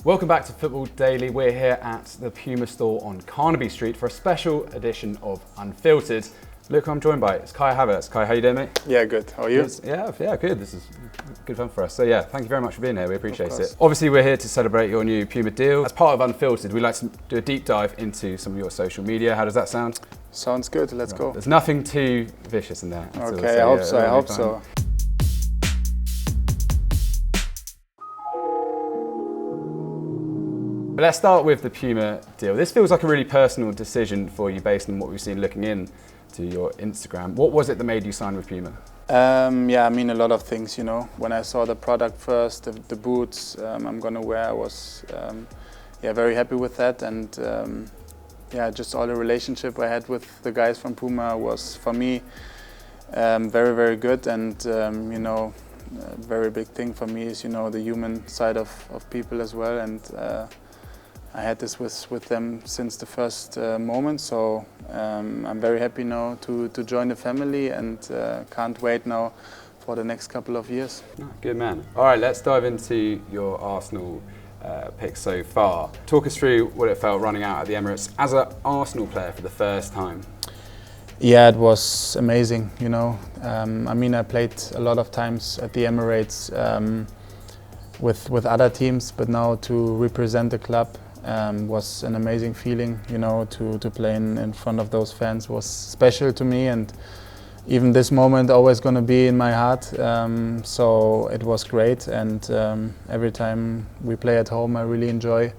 Welcome back to Football Daily. We're here at the Puma store on Carnaby Street for a special edition of Unfiltered. Look who I'm joined by. It's Kai Havertz. Kai, how you doing, mate? Yeah, good. How are you? Yeah, good. This is good fun for us. So yeah, thank you very much for being here. We appreciate it. Obviously, we're here to celebrate your new Puma deal. As part of Unfiltered, we like to do a deep dive into some of your social media. How does that sound? Sounds good. Let's go. There's nothing too vicious in there. Okay, I hope so. But let's start with the Puma deal. This feels like a really personal decision for you based on what we've seen looking in to your Instagram. What was it that made you sign with Puma? A lot of things, you know. When I saw the product first, the boots I'm gonna wear, I was very happy with that. And just all the relationship I had with the guys from Puma was, for me, very, very good. And, a very big thing for me is, the human side of people as well. And I had this with them since the first moment, so I'm very happy now to join the family and can't wait now for the next couple of years. Good man. All right, let's dive into your Arsenal pick so far. Talk us through what it felt running out at the Emirates as an Arsenal player for the first time. Yeah, it was amazing, I played a lot of times at the Emirates with other teams, but now to represent the club was an amazing feeling, to play in front of those fans was special to me, and even this moment always going to be in my heart. So it was great, and every time we play at home I really enjoy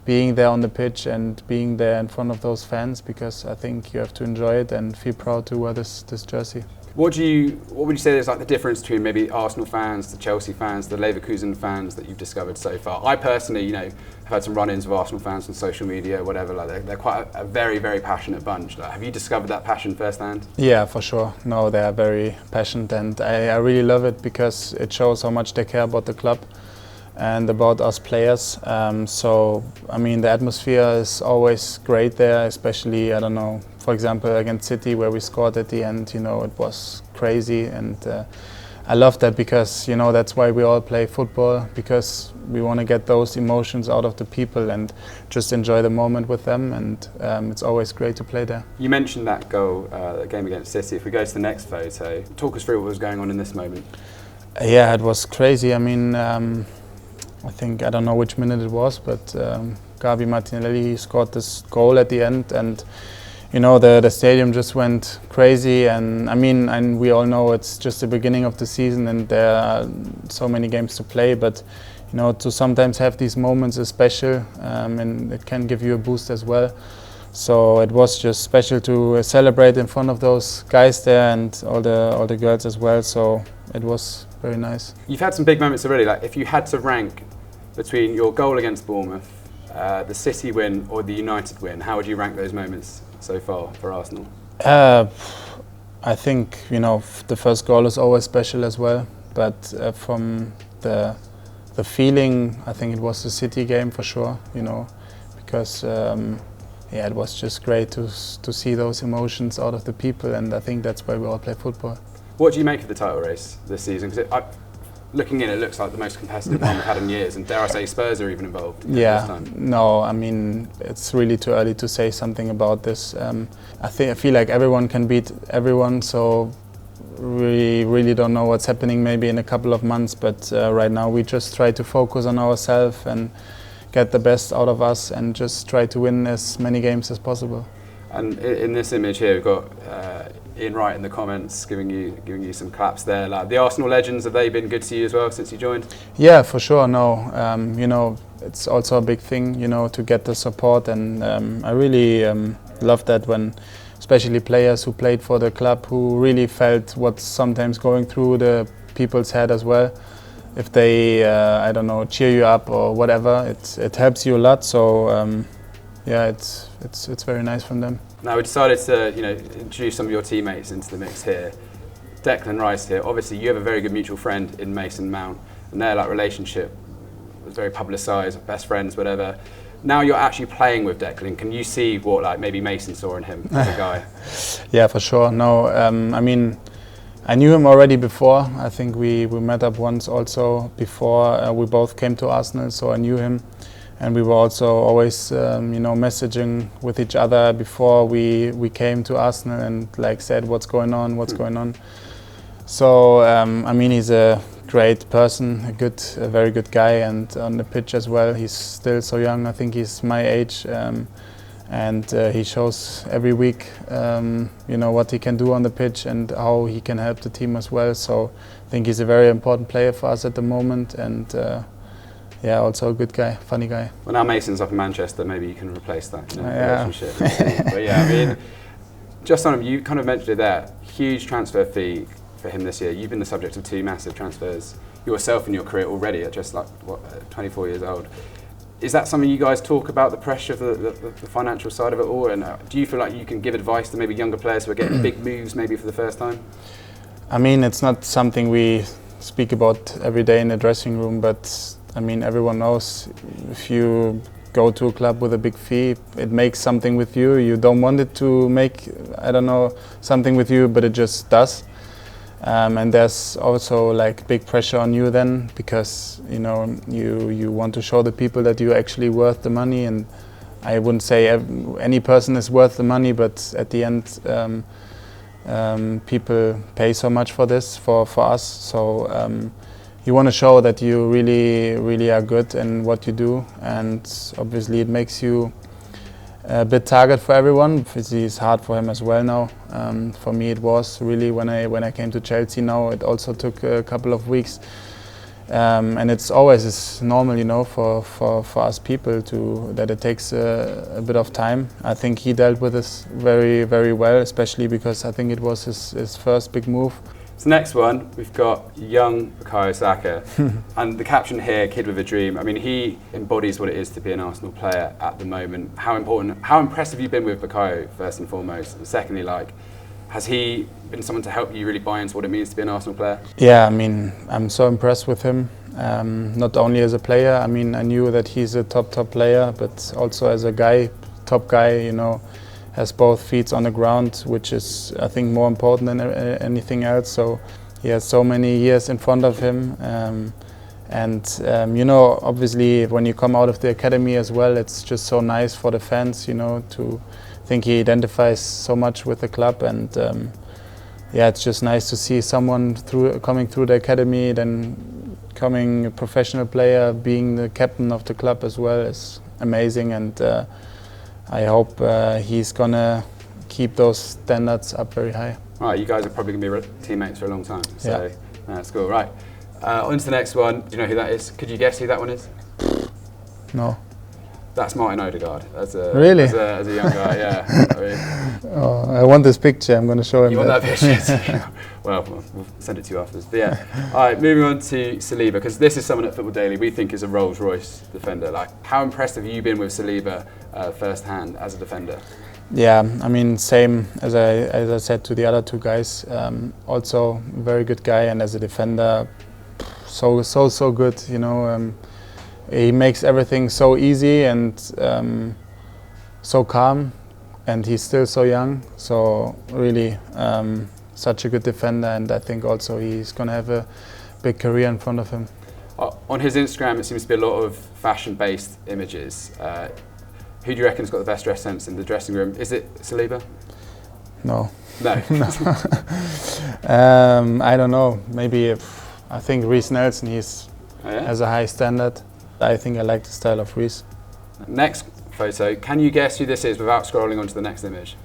being there on the pitch and being there in front of those fans, because I think you have to enjoy it and feel proud to wear this jersey. What would you say is like the difference between maybe Arsenal fans, the Chelsea fans, the Leverkusen fans that you've discovered so far? I personally, have had some run-ins with Arsenal fans on social media, whatever. Like they're quite a very, very passionate bunch. Like, have you discovered that passion firsthand? Yeah, for sure. No, they are very passionate, and I really love it because it shows how much they care about the club and about us players. The atmosphere is always great there, especially, for example, against City, where we scored at the end, it was crazy, and I love that because, that's why we all play football, because we want to get those emotions out of the people and just enjoy the moment with them, and it's always great to play there. You mentioned that goal, the game against City. If we go to the next photo, talk us through what was going on in this moment. Yeah, it was crazy. I don't know which minute it was, but Gabi Martinelli scored this goal at the end, and the stadium just went crazy. And we all know it's just the beginning of the season and there are so many games to play, but to sometimes have these moments is special, and it can give you a boost as well. So it was just special to celebrate in front of those guys there and all the girls as well. So it was very nice. You've had some big moments already. Like if you had to rank between your goal against Bournemouth, the City win or the United win, how would you rank those moments so far for Arsenal? I think the first goal is always special as well, but from the feeling, I think it was the City game for sure. Because it was just great to see those emotions out of the people, and I think that's why we all play football. What do you make of the title race this season? Because looking in, it looks like the most competitive one we've had in years, and dare I say Spurs are even involved this time. No, it's really too early to say something about this. I feel like everyone can beat everyone, so we really don't know what's happening maybe in a couple of months, but right now we just try to focus on ourselves and get the best out of us and just try to win as many games as possible. And in this image here, we've got Ian Wright in the comments giving you some claps there. Like the Arsenal legends, have they been good to you as well since you joined? Yeah, for sure. No, it's also a big thing, to get the support, and I really love that when, especially players who played for the club, who really felt what's sometimes going through the people's head as well. If they, cheer you up or whatever, it helps you a lot. So it's very nice from them. Now we decided to, introduce some of your teammates into the mix here. Declan Rice here. Obviously, you have a very good mutual friend in Mason Mount, and their relationship was very publicised, best friends, whatever. Now you're actually playing with Declan. Can you see what maybe Mason saw in him as a guy? Yeah, for sure. No, I knew him already before. I think we met up once also before we both came to Arsenal, so I knew him. And we were also always, messaging with each other before we came to Arsenal and like said what's going on. So he's a great person, a very good guy, and on the pitch as well. He's still so young. I think he's my age, and he shows every week, what he can do on the pitch and how he can help the team as well. So I think he's a very important player for us at the moment, and also a good guy, funny guy. Well, now Mason's up in Manchester, maybe you can replace that relationship. But yeah, I mean, just on him, you kind of mentioned it there. Huge transfer fee for him this year. You've been the subject of 2 massive transfers yourself in your career already at just 24 years old. Is that something you guys talk about, the pressure of the financial side of it all? And do you feel like you can give advice to maybe younger players who are getting big moves maybe for the first time? I mean, it's not something we speak about every day in the dressing room, but I mean, everyone knows if you go to a club with a big fee, it makes something with you. You don't want it to make, something with you, but it just does. And there's also like big pressure on you then, because you want to show the people that you're actually worth the money. And I wouldn't say any person is worth the money, but at the end, people pay so much for this for us. So you want to show that you really are good in what you do, and obviously it makes you a bit target for everyone. Obviously it's hard for him as well now. For me it was really when I came to Chelsea. Now it also took a couple of weeks, and it's normal, for us people that it takes a bit of time. I think he dealt with this very, very well, especially because I think it was his first big move. So next one, we've got young Bukayo Saka, and the caption here, "Kid with a dream." I mean, he embodies what it is to be an Arsenal player at the moment. How impressed have you been with Bukayo, first and foremost? And secondly, has he been someone to help you really buy into what it means to be an Arsenal player? Yeah, I mean, I'm so impressed with him. Not only as a player, I mean, I knew that he's a top player, but also as a guy, top guy, has both feet on the ground, which is, I think, more important than anything else. So he has so many years in front of him. Obviously, when you come out of the academy as well, it's just so nice for the fans, to think he identifies so much with the club. And it's just nice to see someone coming through the academy, then becoming a professional player, being the captain of the club as well is amazing. And I hope he's gonna keep those standards up very high. Right, you guys are probably gonna be teammates for a long time, so that's cool. Right, on to the next one. Do you know who that is? Could you guess who that one is? No. That's Martin Odegaard. Really? As a young guy, yeah. I want this picture. I'm gonna show him. You want that picture? Well, we'll send it to you afterwards. But yeah, all right. Moving on to Cele, because this is someone at Football Daily we think is a Rolls Royce defender. Like, how impressed have you been with Cele firsthand as a defender? Yeah, I mean, same as I said to the other 2 guys. Also, very good guy, and as a defender, so good. He makes everything so easy and so calm, and he's still so young. So really, such a good defender, and I think also he's going to have a big career in front of him. On his Instagram, it seems to be a lot of fashion-based images. Who do you reckon's got the best dress sense in the dressing room? Is it Cele? No. No. I don't know. Maybe I think Reece Nelson. Has a high standard. I think I like the style of Reece. Next photo. Can you guess who this is without scrolling onto the next image?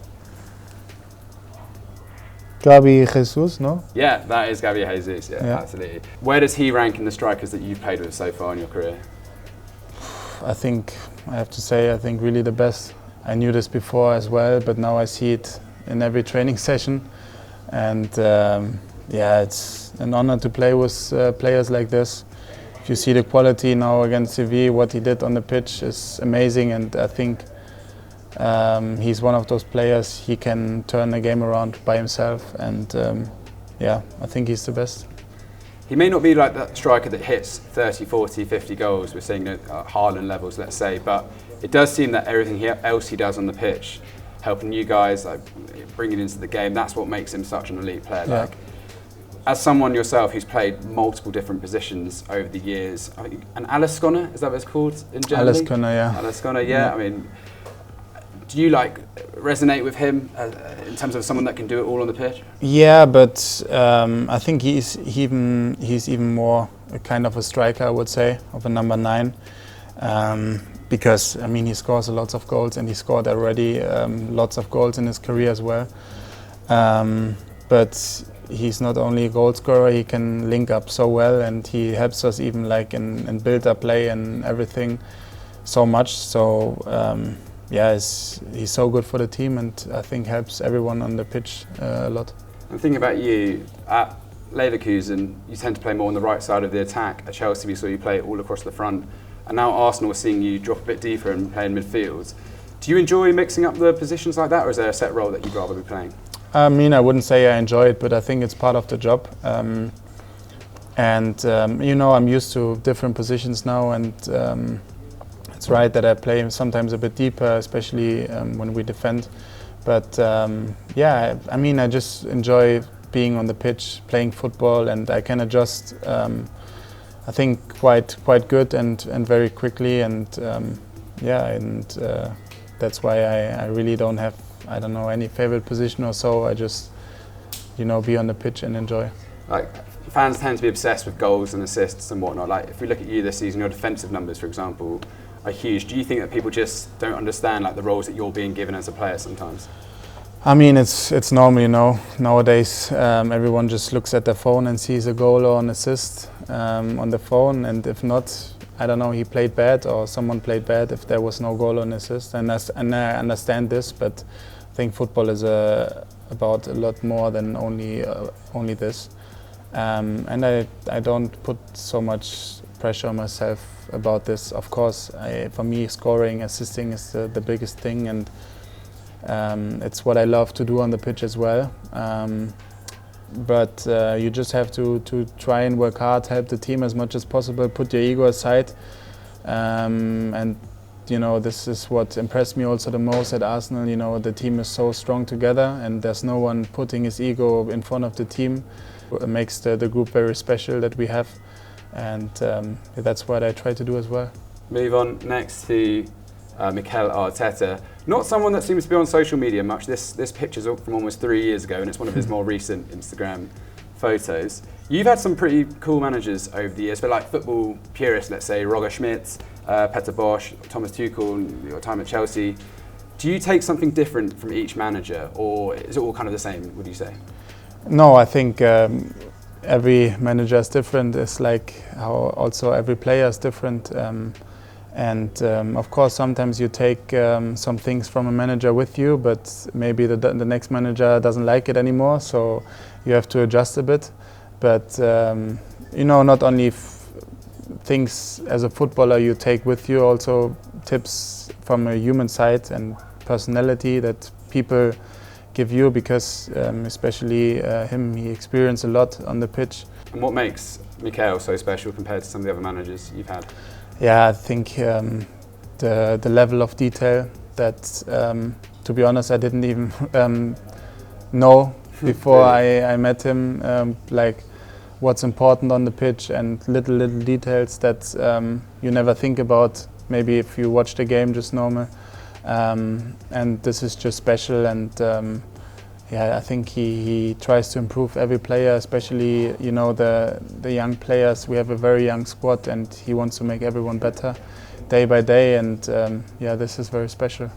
Gabi Jesus, no? Yeah, that is Gabi Jesus. Yeah, absolutely. Where does he rank in the strikers that you've played with so far in your career? I think really the best. I knew this before as well, but now I see it in every training session, and it's an honor to play with players like this. If you see the quality now against Sevilla, what he did on the pitch is amazing, and I think he's one of those players. He can turn a game around by himself, and I think he's the best. He may not be like that striker that hits 30, 40, 50 goals, we're seeing at Haaland levels, let's say, but it does seem that everything else he does on the pitch, helping you guys, like bringing into the game, that's what makes him such an elite player. Yeah. Like, as someone yourself who's played multiple different positions over the years, an Alleskönner, is that what it's called in Germany? Alleskönner, yeah. Alleskönner, yeah. I mean, do you resonate with him in terms of someone that can do it all on the pitch? Yeah, but I think he's even more a kind of a striker, I would say, of a number 9. Because I mean, he scores lots of goals, and he scored already lots of goals in his career as well. But he's not only a goal scorer; he can link up so well, and he helps us even like in build-up play and everything so much. So yeah, he's so good for the team, and I think helps everyone on the pitch a lot. I'm thinking about you at Leverkusen. You tend to play more on the right side of the attack. At Chelsea, we saw you play all across the front. And now Arsenal are seeing you drop a bit deeper and play in midfield. Do you enjoy mixing up the positions like that, or is there a set role that you'd rather be playing? I mean, I wouldn't say I enjoy it, but I think it's part of the job. You know, I'm used to different positions now, and it's right that I play sometimes a bit deeper, especially when we defend. But yeah, I mean, I just enjoy being on the pitch, playing football, and I can adjust. I think quite good and very quickly, and yeah, and that's why I really don't have, I don't know, any favorite position or so. I just, you know, be on the pitch and enjoy. Like, fans tend to be obsessed with goals and assists and whatnot. Like, if we look at you this season, your defensive numbers, for example, are huge. Do you think that people just don't understand like the roles that you're being given as a player sometimes? I mean, it's normal, you know. Nowadays, everyone just looks at their phone and sees a goal or an assist on the phone, and if not, I don't know, he played bad or someone played bad if there was no goal or an assist. And I understand this, but I think football is about a lot more than only this. And I don't put so much pressure on myself about this. Of course, for me, scoring, assisting is the biggest thing, and it's what I love to do on the pitch as well. But you just have to try and work hard, help the team as much as possible, put your ego aside. And you know, this is what impressed me also the most at Arsenal. You know, the team is so strong together, and there's no one putting his ego in front of the team. It makes the group very special that we have, and that's what I try to do as well. Move on next to Mikel Arteta. Not someone that seems to be on social media much. This picture's from almost 3 years ago, and it's one of his more recent Instagram photos. You've had some pretty cool managers over the years, but like football purists, let's say Roger Schmidt, Peter Bosz, Thomas Tuchel, your time at Chelsea. Do you take something different from each manager, or is it all kind of the same, would you say? No, I think every manager is different. It's like how also every player is different. And of course, sometimes you take some things from a manager with you, but maybe the next manager doesn't like it anymore, so you have to adjust a bit. But you know, not only things as a footballer you take with you, also tips from a human side and personality that people give you, because especially him, he experienced a lot on the pitch. And what makes Mikel so special compared to some of the other managers you've had? Yeah, I think the level of detail that, to be honest, I didn't even know before I met him, like what's important on the pitch and little details that you never think about, maybe if you watch the game just normal. And this is just special, and yeah, I think he tries to improve every player, especially, you know, the young players. We have a very young squad, and he wants to make everyone better day by day, and yeah, this is very special.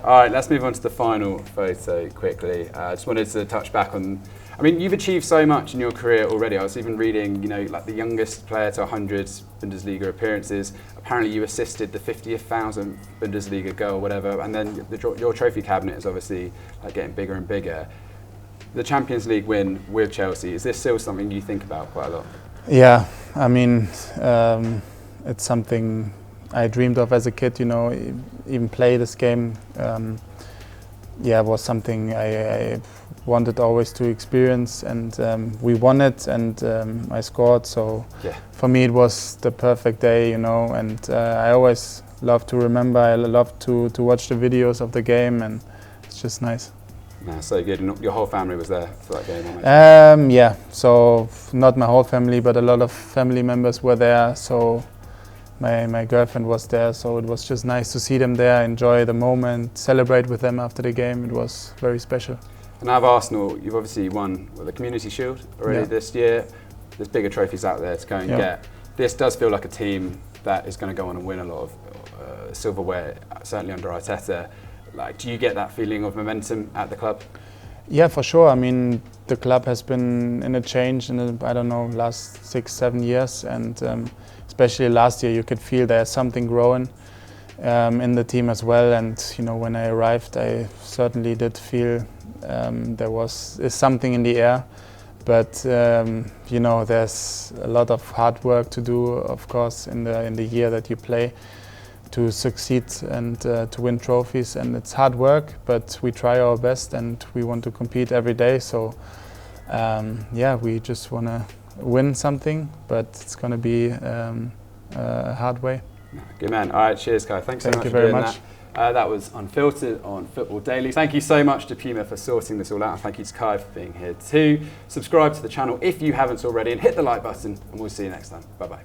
All right, let's move on to the final photo quickly. I just wanted to touch back on, I mean, you've achieved so much in your career already. I was even reading, you know, like the youngest player to 100 Bundesliga appearances. Apparently you assisted the 50,000th Bundesliga goal, whatever, and then your trophy cabinet is obviously like getting bigger and bigger. The Champions League win with Chelsea, is this still something you think about quite a lot? Yeah, I mean, it's something I dreamed of as a kid, you know, even play this game. Yeah, it was something I wanted always to experience, and we won it, and I scored, so yeah. For me it was the perfect day, you know, and I always love to remember, I love to watch the videos of the game, and it's just nice. No, so good. And your whole family was there for that game, I imagine. Yeah, so not my whole family, but a lot of family members were there. So my girlfriend was there, so it was just nice to see them there, enjoy the moment, celebrate with them after the game. It was very special. And now of Arsenal, you've obviously won the Community Shield already this year. There's bigger trophies out there to go and get. This does feel like a team that is going to go on and win a lot of silverware, certainly under Arteta. Like, do you get that feeling of momentum at the club? Yeah, for sure. I mean, the club has been in a change in the, I don't know, last 6-7 years, and especially last year, you could feel there's something growing in the team as well. And you know, when I arrived, I certainly did feel there is something in the air. But you know, there's a lot of hard work to do, of course, in the year that you play, to succeed and to win trophies. And it's hard work, but we try our best and we want to compete every day. So yeah, we just want to win something, but it's going to be a hard way. Good man. All right, cheers, Kai. Thanks so much for doing very much. That was Unfiltered on Football Daily. Thank you so much to Puma for sorting this all out, and thank you to Kai for being here too. Subscribe to the channel if you haven't already, and hit the like button, and we'll see you next time. Bye-bye.